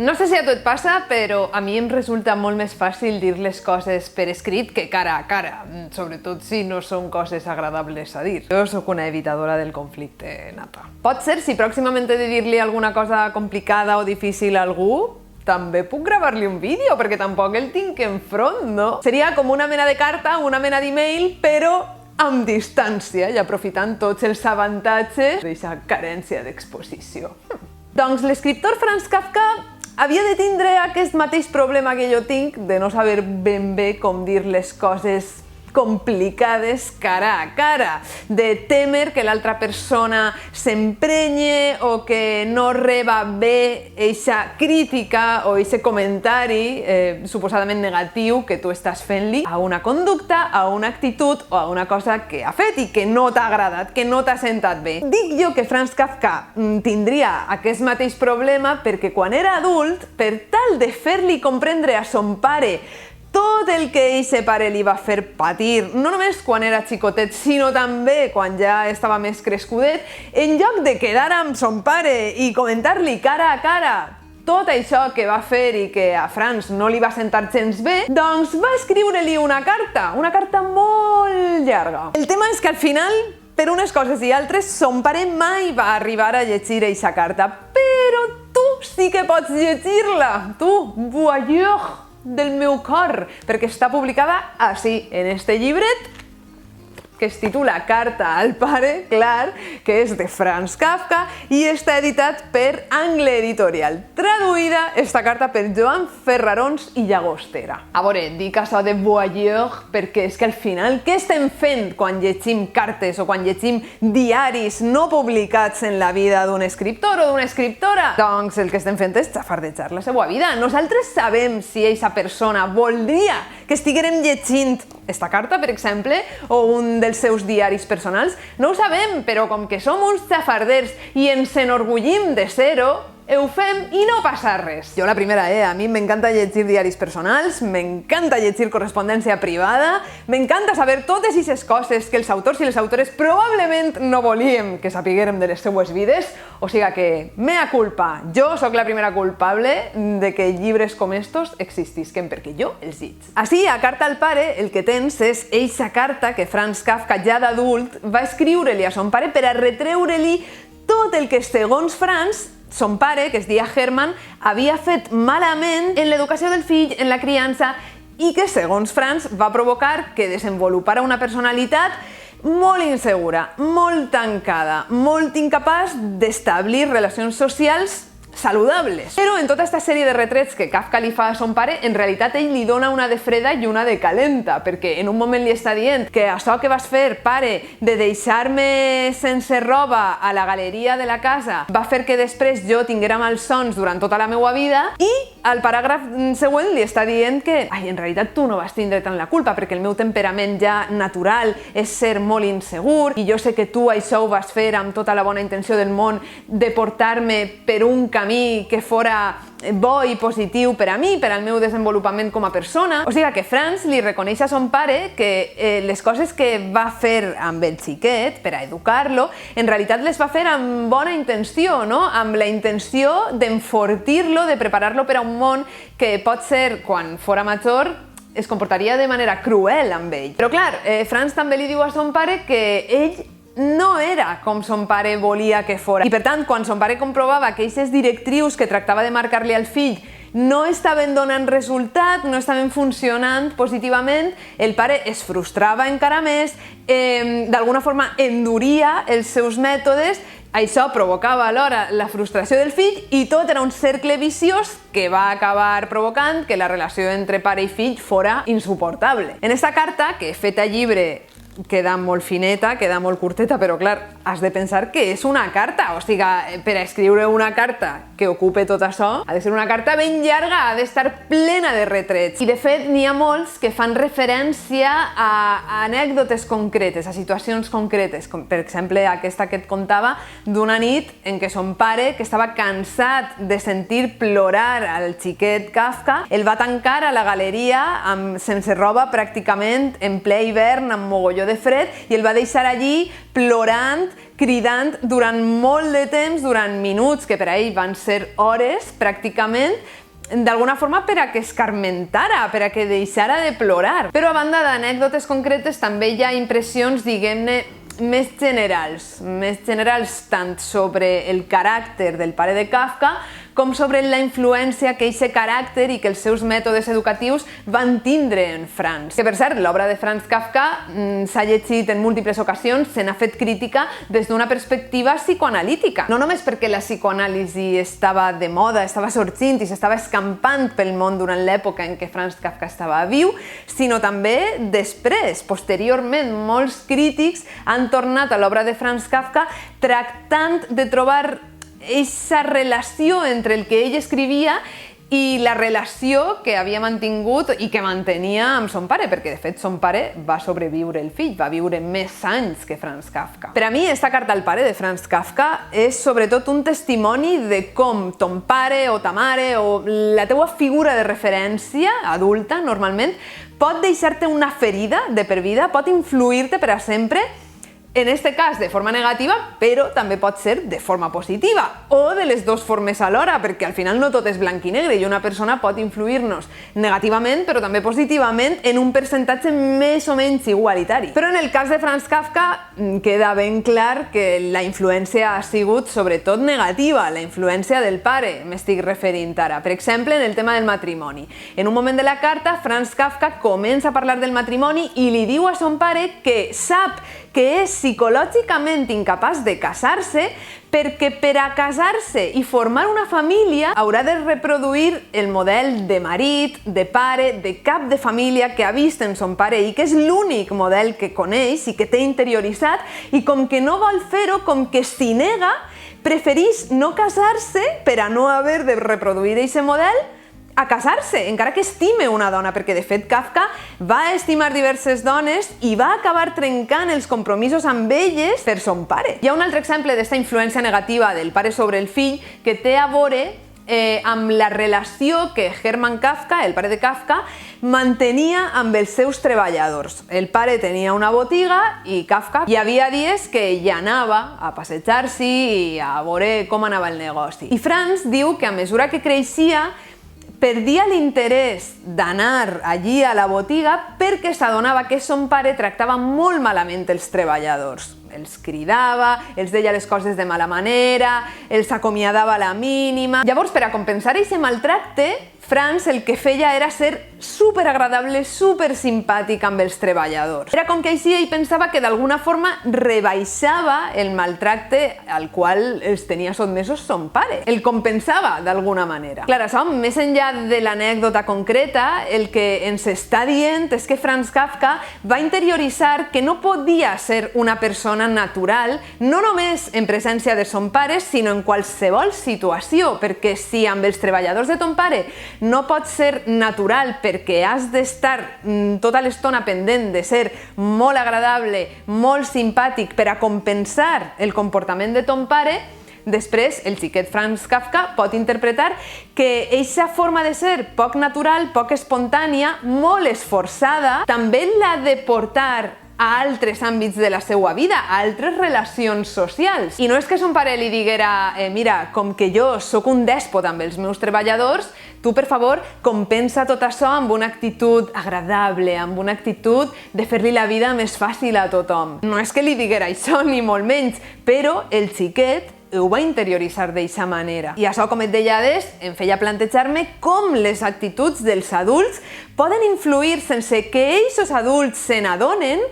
No sé si a tu et passa, però a mi em resulta molt més fàcil dir les coses per escrit que cara a cara, sobretot si no són coses agradables a dir. Jo sóc una evitadora del conflicte nata. Pot ser si pròximament he de dir-li alguna cosa complicada o difícil a algú, també puc gravar-li un vídeo, perquè tampoc el tinc enfront, no? Seria com una mena de carta, una mena d'email, però amb distància i aprofitant tots els avantatges d'aquesta carència d'exposició. Doncs l'escriptor Franz Kafka havia de tindre aquest mateix problema que jo tinc de no saber ben bé com dir les coses complicades cara a cara, de temer que l'altra persona s'emprenye o que no reba bé eixa crítica o eixe comentari suposadament negatiu que tu estàs fent-li a una conducta, a una actitud o a una cosa que ha fet i que no t'ha agradat, que no t'ha sentat bé. Dic jo que Franz Kafka tindria aquest mateix problema perquè quan era adult, per tal de fer-li comprendre a son pare tot el que eixe pare li va fer patir, no només quan era xicotet, sinó també quan ja estava més crescudet, en lloc de quedar amb son pare i comentar-li cara a cara tot això que va fer i que a Franz no li va sentar gens bé, doncs va escriure-li una carta molt llarga. El tema és que al final, per unes coses i altres, son pare mai va arribar a llegir eixa carta, però tu sí que pots llegir-la, tu, voyeur del meu cor, perquè està publicada així, en este llibret, que es titula Carta al pare, clar, que és de Franz Kafka i està editat per Angle Editorial. Traduïda esta carta per Joan Ferrarons i Llagostera. A veure, dic això de voyeur perquè és que al final què estem fent quan llegim cartes o quan llegim diaris no publicats en la vida d'un escriptor o d'una escriptora? Doncs el que estem fent és xafardejar la seva vida. Nosaltres sabem si eixa persona voldria que estiguérem llegint esta carta, per exemple, o un dels seus diaris personals. No ho sabem, però com que som uns xafarders i ens enorgullim de ser-ho, ho fem i no passa res. Jo la primera, a mi m'encanta llegir diaris personals, m'encanta llegir correspondència privada, m'encanta saber totes aquestes coses que els autors i les autores probablement no volíem que sapiguérem de les seues vides, o sigui que, mea culpa, jo sóc la primera culpable de que llibres com estos existisquen, perquè jo els lliig. Així, a Carta al pare, el que tens és eixa carta que Franz Kafka, ja d'adult, va escriure-li a son pare per a retreure-li tot el que, segons Franz, son pare, que es deia Hermann, havia fet malament en l'educació del fill, en la criança, i que, segons Franz, va provocar que desenvolupara una personalitat molt insegura, molt tancada, molt incapaç d'establir relacions socials saludables. Però en tota aquesta sèrie de retrets que Kafka li fa a son pare, en realitat ell li dona una de freda i una de calenta, perquè en un moment li està dient que això que vas fer, pare, de deixar-me sense roba a la galeria de la casa, va fer que després jo tinguera malsons durant tota la meva vida, i al paràgraf següent li està dient que en realitat tu no vas tindre tant la culpa, perquè el meu temperament ja natural és ser molt insegur, i jo sé que tu això ho vas fer amb tota la bona intenció del món de portar-me per un camí que fora bo i positiu per a mi, per al meu desenvolupament com a persona. O sigui que Franz li reconeix a son pare que les coses que va fer amb el xiquet per a educar-lo, en realitat les va fer amb bona intenció, no? Amb la intenció d'enfortir-lo, de preparar-lo per a un món que pot ser, quan fora major, es comportaria de manera cruel amb ell. Però clar, Franz també li diu a son pare que ell no era com son pare volia que fora. I per tant, quan son pare comprovava que aquestes directrius que tractava de marcar-li al fill no estaven donant resultat, no estaven funcionant positivament, el pare es frustrava encara més, d'alguna forma enduria els seus mètodes. Això provocava alhora la frustració del fill i tot era un cercle viciós que va acabar provocant que la relació entre pare i fill fora insuportable. En esta carta, que feta llibre queda molt fineta, queda molt curteta, però clar, has de pensar que és una carta, o sigui, per a escriure una carta que ocupe tot això, ha de ser una carta ben llarga, ha d'estar plena de retrets. I de fet, n'hi ha molts que fan referència a anècdotes concretes, a situacions concretes, com per exemple aquesta que et contava d'una nit en què son pare, que estava cansat de sentir plorar al xiquet Kafka, el va tancar a la galeria sense roba pràcticament en ple hivern, amb mogolló de fred, i el va deixar allí plorant cridant durant molt de temps, durant minuts, que per a ell van ser hores pràcticament, d'alguna forma per a que escarmentara, per a que deixara de plorar. Però a banda d'anècdotes concretes també hi ha impressions, diguem-ne, més generals tant sobre el caràcter del pare de Kafka com sobre la influència que aquest caràcter i que els seus mètodes educatius van tindre en Franz. Que, per cert, l'obra de Franz Kafka s'ha llegit en múltiples ocasions, se n'ha fet crítica des d'una perspectiva psicoanalítica. No només perquè la psicoanàlisi estava de moda, estava sorgint i s'estava escampant pel món durant l'època en què Franz Kafka estava viu, sinó també després, posteriorment, molts crítics han tornat a l'obra de Franz Kafka tractant de trobar aquesta relació entre el que ell escrivia i la relació que havia mantingut i que mantenia amb son pare, perquè de fet son pare va sobreviure el fill, va viure més anys que Franz Kafka. Per a mi, esta carta al pare de Franz Kafka és sobretot un testimoni de com ton pare o ta mare o la teua figura de referència adulta, normalment, pot deixar-te una ferida de per vida, pot influir-te per a sempre, en este cas de forma negativa, però també pot ser de forma positiva, o de les dues formes alhora, perquè al final no tot és blanc i negre i una persona pot influir-nos negativament, però també positivament en un percentatge més o menys igualitari. Però en el cas de Franz Kafka queda ben clar que la influència ha sigut sobretot negativa, la influència del pare, m'estic referint ara. Per exemple, en el tema del matrimoni. En un moment de la carta, Franz Kafka comença a parlar del matrimoni i li diu a son pare que sap que és psicològicament incapaç de casar-se perquè per a casar-se i formar una família haurà de reproduir el model de marit, de pare, de cap de família que ha vist en son pare i que és l'únic model que coneix i que té interioritzat, i com que no vol fer-ho, com que s'hi nega, prefereix no casar-se per a no haver de reproduir aquest model a casar-se, encara que estime una dona, perquè de fet Kafka va estimar diverses dones i va acabar trencant els compromisos amb elles per son pare. Hi ha un altre exemple d'esta influència negativa del pare sobre el fill que té a veure amb la relació que Hermann Kafka, el pare de Kafka, mantenia amb els seus treballadors. El pare tenia una botiga i Kafka hi havia dies que hi anava a passejar-s'hi i a veure com anava el negoci. I Franz diu que a mesura que creixia perdia l'interès d'anar allí a la botiga perquè s'adonava que son pare tractava molt malament els treballadors. Els cridava, els deia les coses de mala manera, els acomiadava a la mínima. Llavors, per a compensar aquest maltracte, Franz el que feia era ser superagradable, supersimpàtic amb els treballadors. Era com que així ell pensava que d'alguna forma rebaixava el maltracte al qual els tenia sotmesos son pare. El compensava d'alguna manera. Clar, això, més enllà de l'anècdota concreta, el que ens està dient és que Franz Kafka va interioritzar que no podia ser una persona natural, no només en presència de son pare, sinó en qualsevol situació, perquè si amb els treballadors de ton pare no pot ser natural perquè has d'estar tota l'estona pendent de ser molt agradable, molt simpàtic per a compensar el comportament de ton pare, després el xiquet Franz Kafka pot interpretar que aquesta forma de ser poc natural, poc espontània, molt esforçada, també l'ha de portar a altres àmbits de la seva vida, a altres relacions socials. I no és que son pare li diguera mira, com que jo sóc un dèspot amb els meus treballadors, tu, per favor, compensa tot això amb una actitud agradable, amb una actitud de fer-li la vida més fàcil a tothom. No és que li diguera això, ni molt menys, però el xiquet ho va interioritzar d'aquesta manera. I això, com et deia abans, em feia plantejar-me com les actituds dels adults poden influir sense que ells, els adults, se n'adonen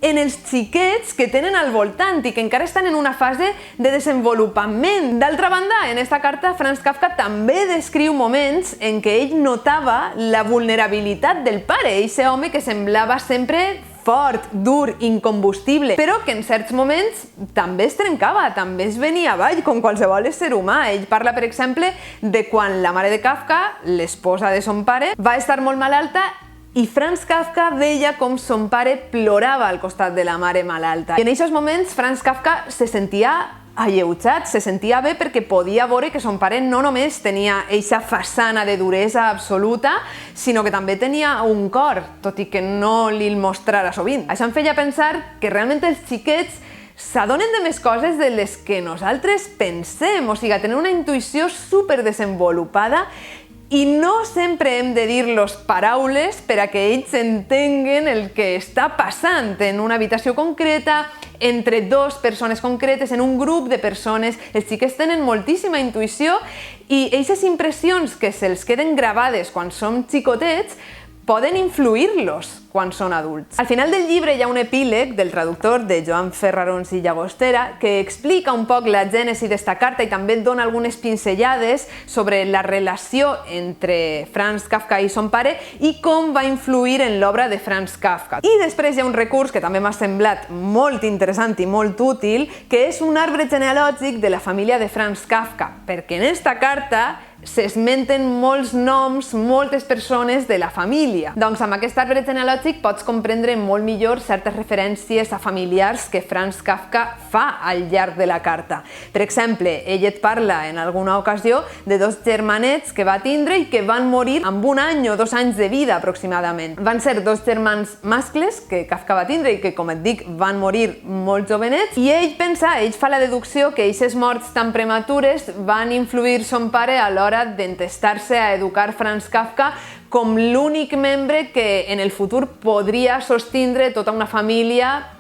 en els xiquets que tenen al voltant i que encara estan en una fase de desenvolupament. D'altra banda, en esta carta, Franz Kafka també descriu moments en què ell notava la vulnerabilitat del pare, aquest home que semblava sempre fort, dur, incombustible, però que en certs moments també es trencava, també es venia avall, com qualsevol ésser humà. Ell parla, per exemple, de quan la mare de Kafka, l'esposa de son pare, va estar molt malalta i Franz Kafka veia com son pare plorava al costat de la mare malalta. I en aquests moments Franz Kafka se sentia alleujat, se sentia bé perquè podia veure que son pare no només tenia eixa façana de duresa absoluta, sinó que també tenia un cor, tot i que no li'l mostrara sovint. Això em feia pensar que realment els xiquets s'adonen de més coses de les que nosaltres pensem, o sigui, tenen una intuïció superdesenvolupada i no sempre hem de dir-los paraules per a que ells entenguen el que està passant en una habitació concreta, entre dues persones concretes, en un grup de persones. Els xiquets tenen moltíssima intuïció i aquestes impressions que se'ls queden gravades quan som xicotets poden influir-los quan són adults. Al final del llibre hi ha un epíleg del traductor de Joan Ferrarons i Llagostera que explica un poc la gènesi d'esta carta i també dona algunes pinzellades sobre la relació entre Franz Kafka i son pare i com va influir en l'obra de Franz Kafka. I després hi ha un recurs que també m'ha semblat molt interessant i molt útil, que és un arbre genealògic de la família de Franz Kafka, perquè en esta carta s'esmenten molts noms, moltes persones de la família. Doncs amb aquest arbre genealògic pots comprendre molt millor certes referències a familiars que Franz Kafka fa al llarg de la carta. Per exemple, ell et parla en alguna ocasió de dos germanets que va tindre i que van morir amb 1 any o 2 anys de vida aproximadament. Van ser dos germans mascles que Kafka va tindre i que, com et dic, van morir molt jovenets, i ell fa la deducció que aquestes morts tan prematures van influir son pare a l'hora d'entestar-se a educar Franz Kafka com l'únic membre que en el futur podria sostindre tota una família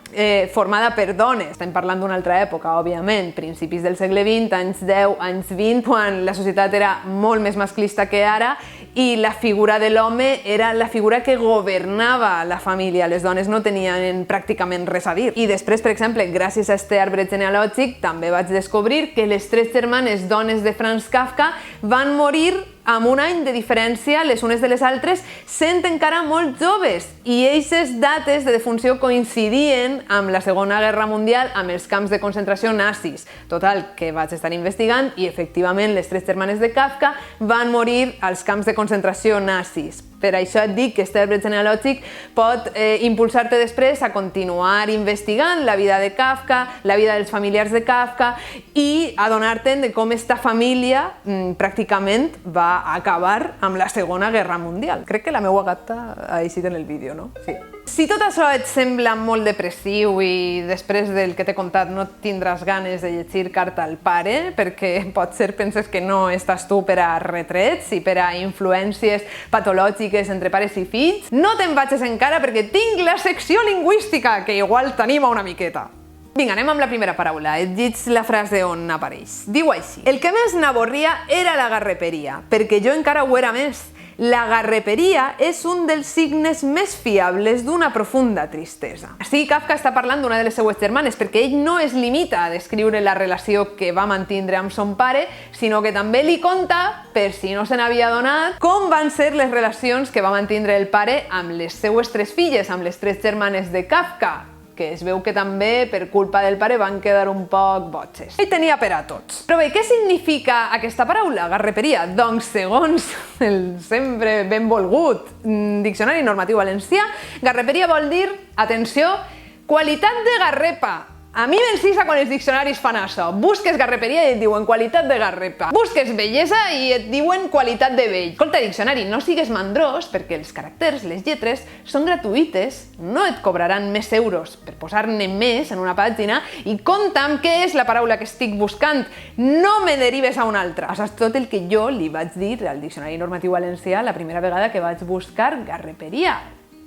formada per dones. Estem parlant d'una altra època, òbviament, principis del segle XX, anys 10, anys 20, quan la societat era molt més masclista que ara i la figura de l'home era la figura que governava la família. Les dones no tenien pràcticament res a dir. I després, per exemple, gràcies a este arbre genealògic, també vaig descobrir que les 3 germanes dones de Franz Kafka van morir amb 1 any de diferència les unes de les altres, sent encara molt joves, i aquestes dates de defunció coincidien amb la Segona Guerra Mundial, amb els camps de concentració nazis. Total, que vaig estar investigant i efectivament les 3 germanes de Kafka van morir als camps de concentració nazis. Per això et dic que este arbre genealògic pot impulsar-te després a continuar investigant la vida de Kafka, la vida dels familiars de Kafka i adonar-te'n de com esta família pràcticament va acabar amb la Segona Guerra Mundial. Crec que la meva gata ha eixit en el vídeo, no? Sí. Si tot això et sembla molt depressiu i després del que t'he contat no tindràs ganes de llegir Carta al pare, perquè potser penses que no estàs tu per a retrets i per a influències patològiques entre pares i fills, no te'n vagis encara perquè tinc la secció lingüística, que igual t'anima una miqueta. Vinga, anem amb la primera paraula. Et dic la frase on apareix. Diu així: el que més n'avorria era la garreperia, perquè jo encara ho era més. La garreperia és un dels signes més fiables d'una profunda tristesa. Així, Kafka està parlant d'una de les seues germanes, perquè ell no es limita a descriure la relació que va mantindre amb son pare, sinó que també li conta, per si no se n'havia adonat, com van ser les relacions que va mantindre el pare amb les seues 3 filles, amb les 3 germanes de Kafka, que es veu que també, per culpa del pare, van quedar un poc botxes. Ell tenia per a tots. Però bé, què significa aquesta paraula, garreperia? Doncs, segons el sempre benvolgut Diccionari Normatiu Valencià, garreperia vol dir, atenció, qualitat de garrepa. A mi m'encisa quan els diccionaris fan això. Busques garreperia i et diuen qualitat de garrepa. Busques bellesa i et diuen qualitat de vell. Escolta, diccionari, no sigues mandrós perquè els caràcters, les lletres, són gratuïtes. No et cobraran més euros per posar-ne més en una pàgina i compta'm què és la paraula que estic buscant. No me derives a una altra. Això és tot el que jo li vaig dir al Diccionari Normatiu Valencià la primera vegada que vaig buscar garreperia.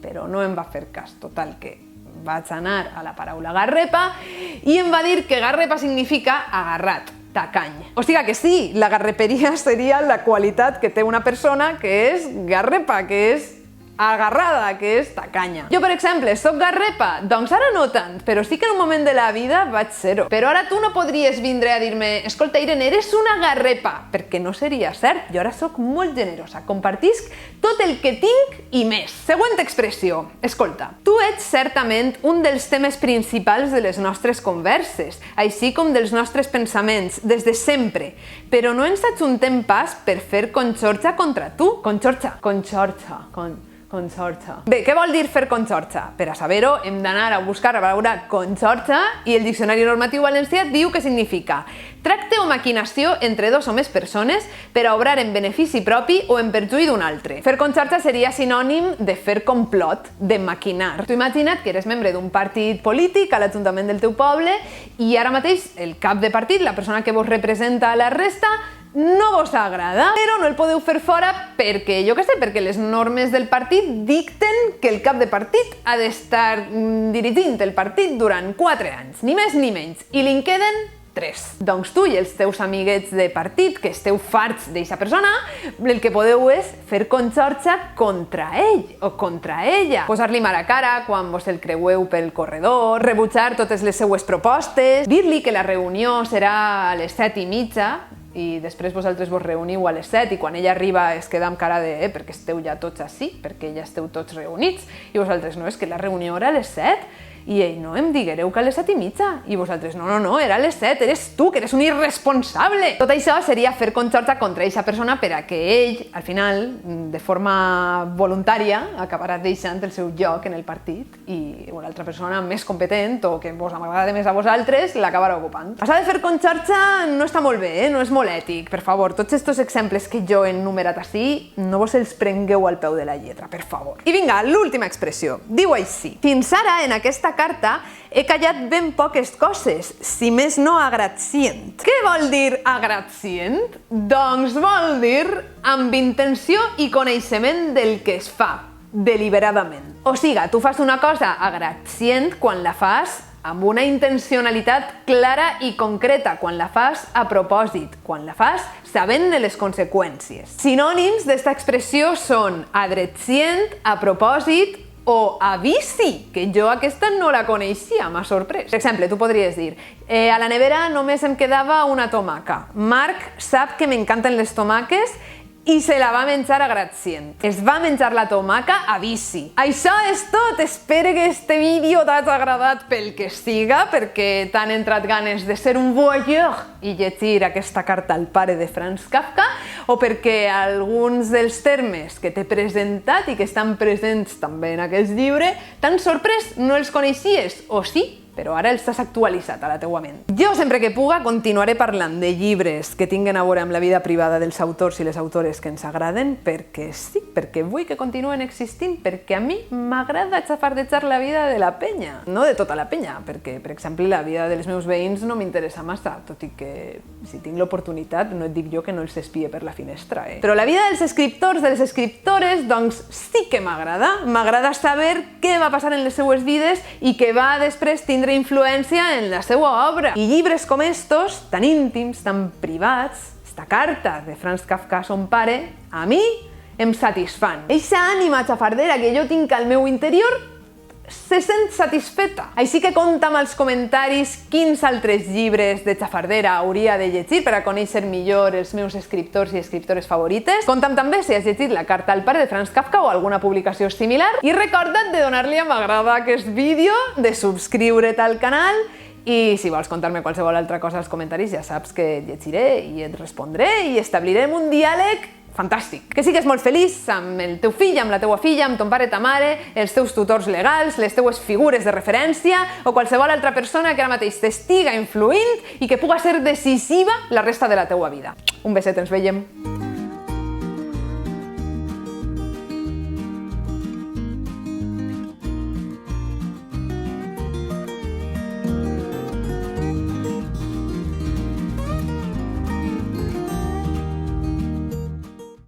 Però no em va fer cas. Total, que vaig anar a la paraula garrepa i em va dir que garrepa significa agarrat, tacany. O sigui que sí, la garreperia seria la qualitat que té una persona que és garrepa, que és agarrada, que és tacanya. Jo, per exemple, soc garrepa? Doncs ara no tant, però sí que en un moment de la vida vaig ser-ho. Però ara tu no podries vindre a dir-me: escolta, Irene, eres una garrepa, perquè no seria cert. Jo ara soc molt generosa, compartisc tot el que tinc i més. Següent expressió. Escolta, tu ets certament un dels temes principals de les nostres converses, així com dels nostres pensaments, des de sempre, però no ens ajuntem pas per fer conxorxa contra tu. Conxorxa. Conxorxa. Bé, què vol dir fer conxorxa? Per a saber-ho hem d'anar a buscar a veure conxorxa i el Diccionari Normatiu Valencià diu que significa tracte o maquinació entre dos o més persones per a obrar en benefici propi o en perjuí d'un altre. Fer conxorxa seria sinònim de fer complot, de maquinar. Tu imagina't que eres membre d'un partit polític a l'Ajuntament del teu poble i ara mateix el cap de partit, la persona que vos representa a la resta, no vos agrada, però no el podeu fer fora perquè, jo què sé, perquè les normes del partit dicten que el cap de partit ha d'estar dirigint el partit durant 4 anys, ni més ni menys, i li'n queden 3. Doncs tu i els teus amiguets de partit, que esteu farts d'eixa persona, el que podeu és fer conxorxa contra ell o contra ella. Posar-li mala cara quan vos el creueu pel corredor, rebutjar totes les seues propostes, dir-li que la reunió serà a les 7:30, i després vosaltres vos reuniu a les 7 i quan ella arriba es queda amb cara de perquè esteu ja tots així, perquè ja esteu tots reunits i vosaltres no, és que la reunió era a les 7 i ell no, em diguereu que a les 7:30 i vosaltres no, era a les 7, eres tu que eres un irresponsable. Tot això seria fer conxorxa contra aquesta persona per a que ell, al final, de forma voluntària, acabarà deixant el seu lloc en el partit i una altra persona més competent o que vos agrada més a vosaltres l'acabarà ocupant. Això de fer conxorxa no està molt bé, no és molt ètic, per favor. Tots aquests exemples que jo he enumerat així, no vos els prengueu al peu de la lletra, per favor. I vinga, l'última expressió. Diu així: fins ara, en aquesta carta, he callat ben poques coses, si més no agradcient. Què vol dir agradcient? Doncs vol dir amb intenció i coneixement del que es fa, deliberadament. O sigui, tu fas una cosa agradcient quan la fas amb una intencionalitat clara i concreta, quan la fas a propòsit, quan la fas sabent de les conseqüències. Sinònims d'esta expressió són adrecient, a propòsit o avisi, que jo aquesta no la coneixia, m'ha sorprès. Per exemple, tu podries dir a la nevera només em quedava una tomaca. Marc sap que m'encanten les tomaques i se la va menjar agradcient. Es va menjar la tomaca a vici. Això és tot. Espero que este vídeo t'hagi agradat pel que siga, perquè t'han entrat ganes de ser un voyeur i llegir aquesta carta al pare de Franz Kafka, o perquè alguns dels termes que t'he presentat i que estan presents també en aquest llibre t'han sorprès, no els coneixies, o sí? Però ara els has actualitzat a la teua ment. Jo, sempre que puga, continuaré parlant de llibres que tinguen a veure amb la vida privada dels autors i les autores que ens agraden, perquè sí, perquè vull que continuen existint, perquè a mi m'agrada xafardejar la vida de la penya. No de tota la penya, perquè, per exemple, la vida dels meus veïns no m'interessa massa, tot i que, si tinc l'oportunitat, no et dic jo que no els espie per la finestra, Però la vida dels escriptors, de les escriptores, doncs sí que m'agrada. M'agrada saber què va passar en les seues vides i què va després tindre influència en la seva obra. I llibres com estos, tan íntims, tan privats, esta carta de Franz Kafka a son pare, a mi em satisfan. Eixa ànima xafardera que jo tinc al meu interior se sent satisfeta. Així que compta amb els comentaris quins altres llibres de xafardera hauria de llegir per a conèixer millor els meus escriptors i escriptores favorites. Compta'm també si has llegit La carta al pare de Franz Kafka o alguna publicació similar. I recorda't de donar-li a m'agrada a aquest vídeo, de subscriure't al canal i si vols contar-me qualsevol altra cosa als comentaris ja saps que et llegiré i et respondré i establirem un diàleg fantàstic. Que sigues molt feliç amb el teu fill, amb la teua filla, amb ton pare, ta mare, els teus tutors legals, les teues figures de referència o qualsevol altra persona que ara mateix t'estiga influint i que puga ser decisiva la resta de la teua vida. Un beset, ens veiem!